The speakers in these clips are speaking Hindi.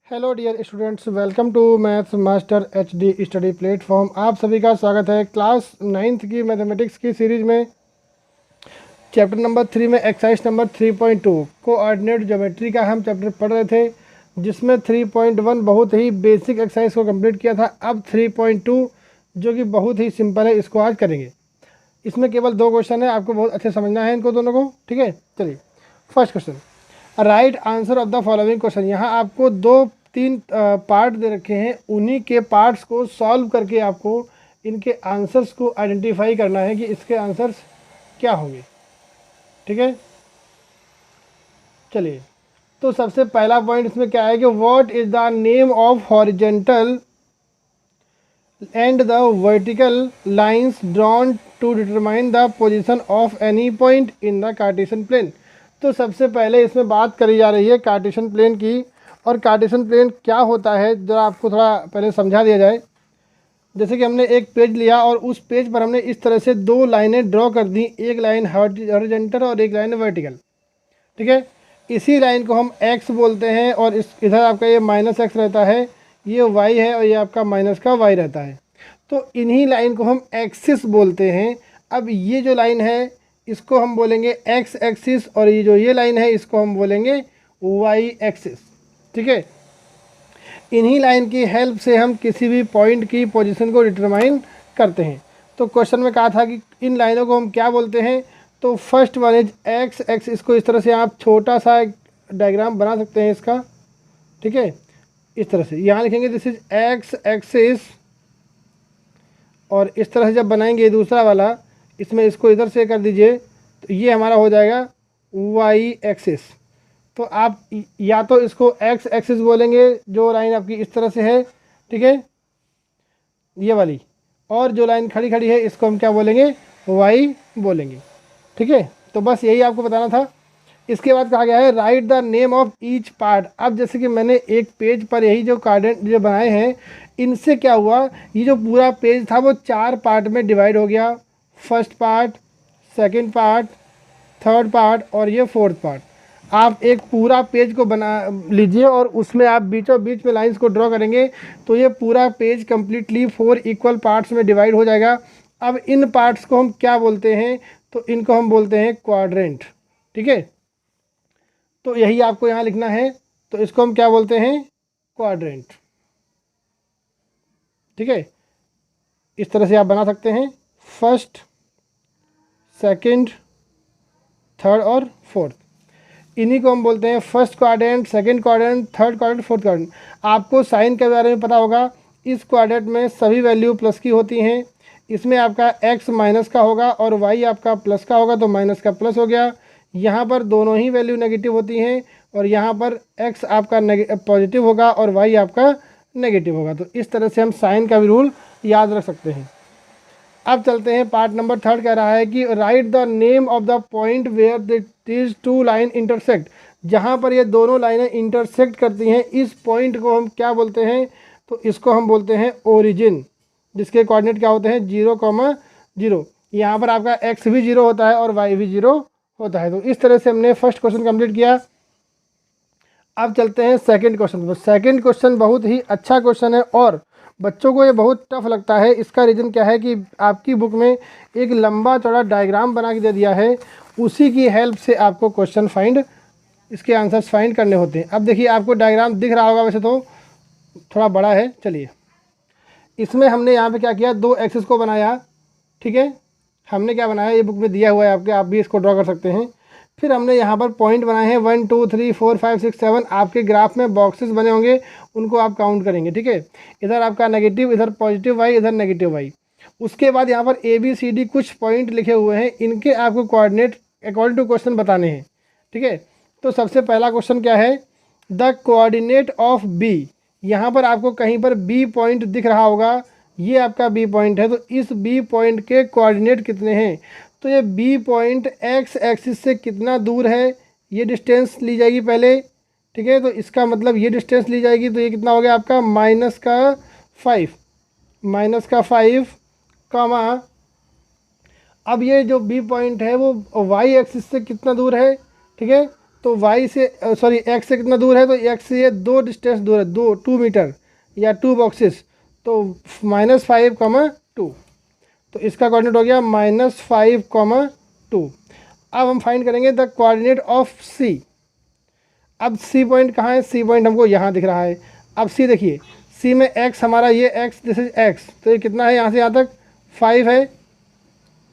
Hello dear students, welcome to maths master HD study platform. आप सभी का स्वागत है क्लास 9th की मैथमेटिक्स की सीरीज़ में। चैप्टर नंबर 3 में एक्सरसाइज नंबर 3.2 कोऑर्डिनेट ज्योमेट्री का हम चैप्टर पढ़ रहे थे, जिसमें 3.1 बहुत ही बेसिक एक्सरसाइज को कंप्लीट किया था। अब 3.2 जो कि बहुत ही सिंपल है, इसको आज करेंगे। इसमें केवल 2 क्वेश्चन है, आपको बहुत अच्छे समझना है इनको दोनों को। ठीक है, चलिए first question, right answer of the following question. यहाँ आपको 2-3 पार्ट दे रखे हैं, उन्हीं के पार्ट्स को सॉल्व करके आपको इनके आंसर्स को आइडेंटिफाई करना है कि इसके आंसर्स क्या होंगे। ठीक है, चलिए तो सबसे पहला पॉइंट इसमें क्या है कि what is the name of horizontal and the vertical lines drawn to determine the position of any point in the Cartesian plane. तो सबसे पहले इसमें बात करी जा रही है कार्टेशियन प्लेन की, और कार्टेशियन प्लेन क्या होता है जो आपको थोड़ा पहले समझा दिया जाए। जैसे कि हमने एक पेज लिया और उस पेज पर हमने इस तरह से 2 लाइनें ड्रॉ कर दी, एक लाइन हॉरिजॉन्टल और एक लाइन वर्टिकल। ठीक है, इसी लाइन को हम x बोलते हैं, और इस इधर आपका ये -x रहता है, ये y है, और ये आपका माइनस का y रहता है। तो इन्हीं लाइन को हम एक्सिस बोलते हैं। अब ये जो लाइन है इसको हम बोलेंगे x एक्सिस, और ये जो ये लाइन है इसको हम बोलेंगे y एक्सिस। ठीक है, इन्हीं लाइन की हेल्प से हम किसी भी पॉइंट की पोजीशन को डिटरमाइन करते हैं। तो क्वेश्चन में कहा था कि इन लाइनों को हम क्या बोलते हैं। तो first one is x x, इसको इस तरह से आप छोटा सा डायग्राम बना सकते हैं इसका। ठीक है, इस तरह से यहाँ लिखेंगे दिस इज एक्स एक्सिस, और इस तरह से जब बनाएंगे दूसरा वाला, इसमें इसको इधर से कर दीजिए, तो ये हमारा हो जाएगा वाई एक्सिस। तो आप या तो इसको एक्स एक्सिस बोलेंगे, जो लाइन आपकी इस तरह से है, ठीक है, ये वाली, और जो लाइन खड़ी खड़ी है इसको हम क्या बोलेंगे, वाई बोलेंगे। ठीक है, तो बस यही आपको बताना था। इसके बाद कहा गया है right the name of each part. अब जैसे कि मैंने एक पेज पर यही जो कार्डेंट जो बनाए हैं, इनसे क्या हुआ, ये जो पूरा पेज था वो 4 पार्ट में डिवाइड हो गया। First part, second part, third part और ये फोर्थ पार्ट। आप एक पूरा पेज को बना लीजिए और उसमें आप बीचों बीच में लाइंस को ड्रॉ करेंगे, तो ये पूरा पेज कम्प्लीटली 4 इक्वल पार्ट्स में डिवाइड हो जाएगा। अब इन पार्ट्स को हम क्या बोलते हैं, तो इनको हम बोलते हैं क्वाड्रेंट। ठीक है, तो यही आपको यहाँ लिखना है, तो इसको हम क्या बोलते हैं, क्वाड्रेंट। ठीक है, इस तरह से आप बना सकते हैं, फर्स्ट, सेकंड, थर्ड और फोर्थ। इन्हीं को हम बोलते हैं first quadrant, second quadrant, third quadrant, fourth quadrant. आपको साइन के बारे में पता होगा, इस क्वाड्रेंट में सभी वैल्यू प्लस की होती हैं। इसमें आपका x माइनस का होगा और y आपका प्लस का होगा, तो माइनस का प्लस हो गया। यहाँ पर दोनों ही वैल्यू नेगेटिव होती हैं, और यहाँ पर x आपका पॉजिटिव होगा और y आपका नेगेटिव होगा। तो इस तरह से हम साइन का भी रूल याद रख सकते हैं। अब चलते हैं, पार्ट नंबर 3 कह रहा है कि write the name of the point where these 2 line intersect. जहाँ पर ये दोनों लाइनें इंटरसेक्ट करती हैं, इस पॉइंट को हम क्या बोलते हैं, तो इसको हम बोलते हैं ओरिजिन, जिसके कोऑर्डिनेट क्या होते हैं 0,0। यहाँ पर आपका x भी 0 होता है और y भी 0 होता है। तो इस तरह से हमने फर्स्ट क्वेश्चन कंप्लीट किया। अब चलते हैं सेकंड क्वेश्चन पर। सेकंड क्वेश्चन बहुत ही अच्छा क्वेश्चन है और बच्चों को ये बहुत टफ लगता है। इसका रीज़न क्या है कि आपकी बुक में एक लंबा चौड़ा डायग्राम बना के दे दिया है, उसी की हेल्प से आपको क्वेश्चन फाइंड, इसके आंसर्स फाइंड करने होते हैं। अब देखिए, आपको डायग्राम दिख रहा होगा, वैसे तो थोड़ा बड़ा है। चलिए, इसमें हमने यहाँ पे क्या किया, 2 एक्सिस को बनाया। ठीक है, हमने क्या बनाया, ये बुक में दिया हुआ है आपके, आप भी इसको ड्रॉ कर सकते हैं। फिर हमने यहाँ पर पॉइंट बनाए हैं 1 2 3 4 5 6 7। आपके ग्राफ में बॉक्सेस बने होंगे, उनको आप काउंट करेंगे। ठीक है, इधर आपका नेगेटिव, इधर पॉजिटिव वाई, इधर नेगेटिव वाई। उसके बाद यहाँ पर ABCD कुछ पॉइंट लिखे हुए हैं, इनके आपको कोऑर्डिनेट अकॉर्डिंग टू क्वेश्चन बताने हैं। ठीक है, तो सबसे पहला क्वेश्चन क्या है, द कोऑर्डिनेट ऑफ B। यहाँ पर आपको कहीं पर B पॉइंट दिख रहा होगा, ये आपका B पॉइंट है। तो इस B पॉइंट के कोऑर्डिनेट कितने हैं, तो ये B पॉइंट x एक्सिस से कितना दूर है, ये डिस्टेंस ली जाएगी पहले। ठीक है, तो इसका मतलब ये डिस्टेंस ली जाएगी, तो ये कितना हो गया आपका -5 कामा। अब ये जो B पॉइंट है वो y एक्सिस से कितना दूर है, ठीक है, तो y से सॉरी x से कितना दूर है, तो x से ये 2 डिस्टेंस दूर है, 2 मीटर या 2 बॉक्सेस, तो -5, 2। तो इसका कोऑर्डिनेट हो गया -5, 2। अब हम फाइंड करेंगे द कोऑर्डिनेट ऑफ C। अब C पॉइंट कहाँ है, C पॉइंट हमको यहाँ दिख रहा है। अब C देखिए, C में x हमारा ये x, दिस इज x, तो ये कितना है यहाँ से यहाँ तक 5 है,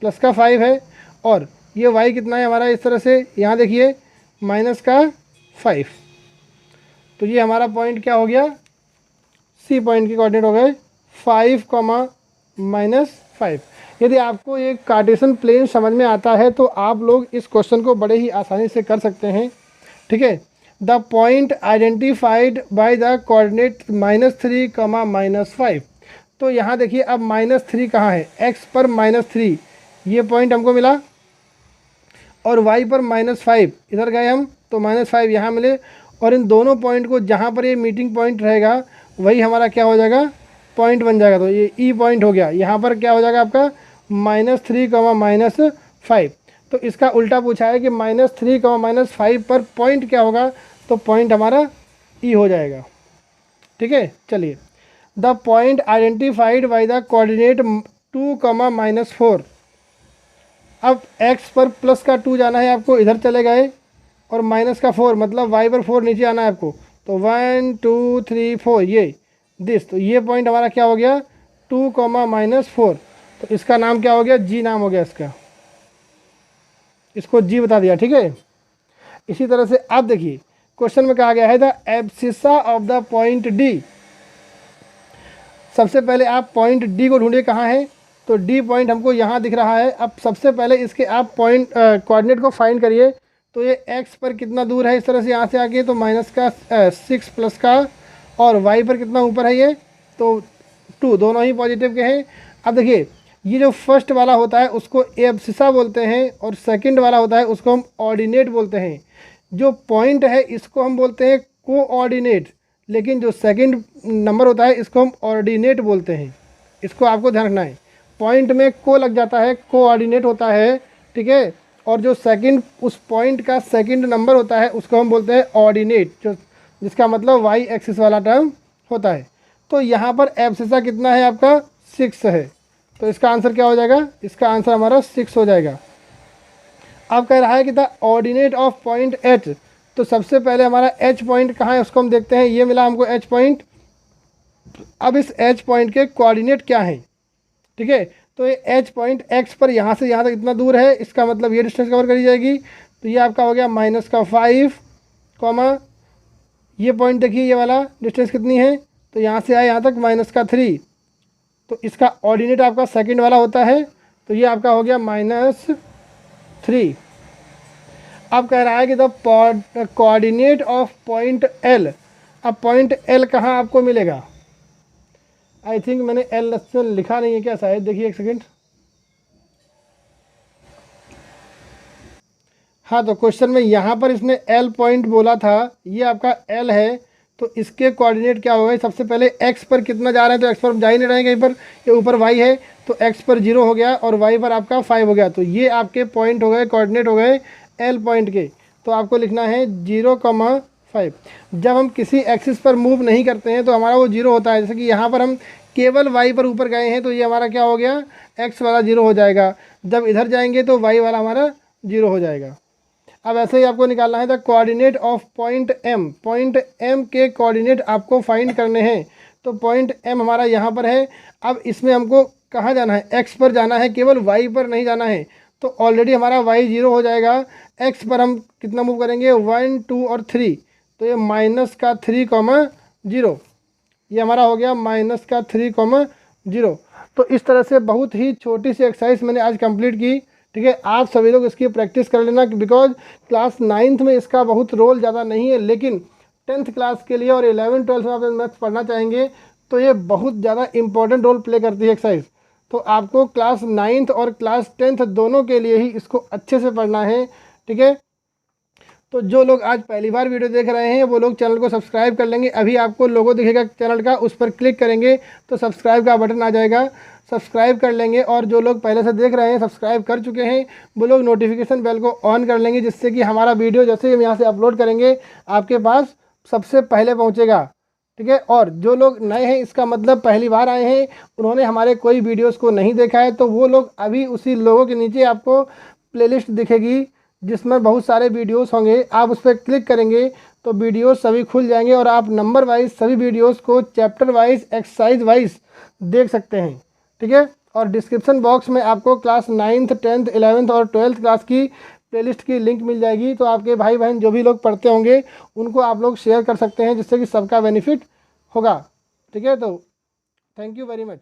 प्लस का 5 है, और ये y कितना है हमारा इस तरह से, यहाँ देखिए माइनस का 5। तो ये हमारा पॉइंट क्या हो गया, C पॉइंट के कोऑर्डिनेट हो गए 5, -5। यदि आपको ये कार्टेशियन प्लेन समझ में आता है तो आप लोग इस क्वेश्चन को बड़े ही आसानी से कर सकते हैं, ठीक है। The point identified by the coordinate -3, -5। तो यहाँ देखिए अब -3 कहाँ है, x पर -3 ये पॉइंट हमको मिला, और y पर -5 इधर गए हम, तो -5 यहाँ मिले, और इन दोनों पॉइंट को जहाँ पर ये मीटिंग पॉइंट रहेगा वही हमारा क्या हो जाएगा, पॉइंट बन जाएगा। तो ये E पॉइंट हो गया, यहाँ पर क्या हो जाएगा आपका -3, -5। तो इसका उल्टा पूछा है कि -3, -5 पर पॉइंट क्या होगा, तो पॉइंट हमारा E हो जाएगा, ठीक है। चलिए, the point identified by the coordinate 2, -4। अब x पर प्लस का 2 जाना है आपको, इधर चले गए, और माइनस का 4 मतलब y पर 4 नीचे आना है आपको, तो 1 2 3 4 ये दिस, तो ये पॉइंट हमारा क्या हो गया 2, -4। तो इसका नाम क्या हो गया, G नाम हो गया इसका, इसको G बता दिया, ठीक है। इसी तरह से आप देखिए क्वेश्चन में कहा गया है the abscissa of the point D। सबसे पहले आप पॉइंट D को ढूंढिए कहाँ है, तो D पॉइंट हमको यहाँ दिख रहा है। अब सबसे पहले इसके आप पॉइंट कोऑर्डिनेट को फाइंड करिए, तो ये x पर कितना दूर है इस तरह से यहाँ से आके, तो -6 प्लस का, और y पर कितना ऊपर है ये, तो 2, दोनों ही पॉजिटिव के हैं। अब देखिए ये जो फर्स्ट वाला होता है उसको एब्सिसा बोलते हैं, और सेकंड वाला होता है उसको हम ऑर्डिनेट बोलते हैं। जो पॉइंट है इसको हम बोलते हैं कोऑर्डिनेट, लेकिन जो सेकंड नंबर होता है इसको हम ऑर्डिनेट बोलते हैं। इसको आपको ध्यान रखना है, पॉइंट में को लग जाता है, कोऑर्डिनेट होता है, ठीक है। और जो सेकंड उस पॉइंट का सेकंड नंबर होता है उसको हम बोलते हैं ऑर्डिनेट, जो जिसका मतलब y एक्सिस वाला टर्म होता है। तो यहाँ पर एब्सिसा कितना है आपका 6 है, तो इसका आंसर क्या हो जाएगा, इसका आंसर हमारा 6 हो जाएगा। अब कह रहा है कि the ordinate of point H, तो सबसे पहले हमारा H पॉइंट कहाँ है उसको हम देखते हैं, ये मिला हमको H पॉइंट। अब इस H पॉइंट के कोऑर्डिनेट क्या हैं, ठीक है। तो ये H पॉइंट x पर यहाँ से यहाँ तक इतना दूर है, इसका मतलब ये डिस्टेंस कवर करी जाएगी, तो ये आपका हो गया -5, ये पॉइंट देखिए ये वाला डिस्टेंस कितनी है, तो यहाँ से आए यहाँ तक -3, तो इसका ऑर्डिनेट आपका सेकंड वाला होता है, तो ये आपका हो गया -3। अब कह रहा है कि the coordinate of point L। अब पॉइंट L कहाँ आपको मिलेगा, आई थिंक मैंने L लिखा नहीं है क्या शायद, देखिए एक सेकेंड। हाँ, तो क्वेश्चन में यहाँ पर इसने L पॉइंट बोला था, ये आपका L है, तो इसके कोऑर्डिनेट क्या होगा, सबसे पहले x पर कितना जा रहे हैं, तो x पर जा ही नहीं रहे हैं कहीं पर, ये ऊपर y है, तो x पर 0 हो गया और y पर आपका 5 हो गया, तो ये आपके पॉइंट हो गए, कोऑर्डिनेट हो गए L पॉइंट के। तो आपको लिखना है 0,5। जब हम किसी एक्सिस पर मूव नहीं करते हैं तो हमारा वो 0 होता है, जैसे कि यहाँ पर हम केवल y पर ऊपर गए हैं, तो ये हमारा क्या हो गया, x वाला 0 हो जाएगा। जब इधर जाएंगे तो y वाला हमारा 0 हो जाएगा। अब ऐसे ही आपको निकालना है the coordinate of point M। Point M के कोऑर्डिनेट आपको फाइंड करने हैं, तो पॉइंट M हमारा यहाँ पर है। अब इसमें हमको कहाँ जाना है, x पर जाना है, केवल y पर नहीं जाना है, तो ऑलरेडी हमारा y 0 हो जाएगा। x पर हम कितना मूव करेंगे, 1 2 और 3, तो ये -3,0, ये हमारा हो गया -3,0। तो इस तरह से बहुत ही छोटी सी एक्सरसाइज मैंने आज कंप्लीट की, ठीक है। आप सभी लोग इसकी प्रैक्टिस कर लेना, बिकॉज क्लास 9th में इसका बहुत रोल ज़्यादा नहीं है, लेकिन 10th क्लास के लिए और 11 12 में आप मैथ्स पढ़ना चाहेंगे तो ये बहुत ज़्यादा इंपॉर्टेंट रोल प्ले करती है एक्सरसाइज। तो आपको क्लास 9th और क्लास 10th दोनों के लिए ही इसको अच्छे से पढ़ना है, ठीक है। तो जो लोग आज पहली बार वीडियो देख रहे हैं वो लोग चैनल को सब्सक्राइब कर लेंगे। अभी आपको लोगो दिखेगा चैनल का, उस पर क्लिक करेंगे तो सब्सक्राइब का बटन आ जाएगा, सब्सक्राइब कर लेंगे। और जो लोग पहले से देख रहे हैं, सब्सक्राइब कर चुके हैं, वो लोग नोटिफिकेशन बेल को ऑन कर लेंगे, जिससे कि हमारा वीडियो जैसे हम यहाँ से अपलोड करेंगे आपके पास सबसे पहले पहुँचेगा। ठीक है। और जो लोग नए हैं, इसका मतलब पहली बार आए हैं, उन्होंने हमारे कोई वीडियोस को नहीं देखा है, तो वो लोग अभी उसी लोगों के नीचे आपको प्लेलिस्ट दिखेगी जिसमें बहुत सारे वीडियोस होंगे। आप उस पर क्लिक करेंगे तो वीडियोस सभी खुल जाएंगे और आप नंबर वाइज सभी वीडियोस को चैप्टर वाइज, एक्सरसाइज वाइज देख सकते हैं। ठीक है। और डिस्क्रिप्शन बॉक्स में आपको क्लास 9th 10th 11th और 12th क्लास की प्लेलिस्ट की लिंक मिल जाएगी। तो आपके भाई बहन जो भी लोग पढ़ते होंगे उनको आप लोग शेयर कर सकते हैं, जिससे कि सबका बेनिफिट होगा। ठीक है। तो थैंक यू वेरी मच।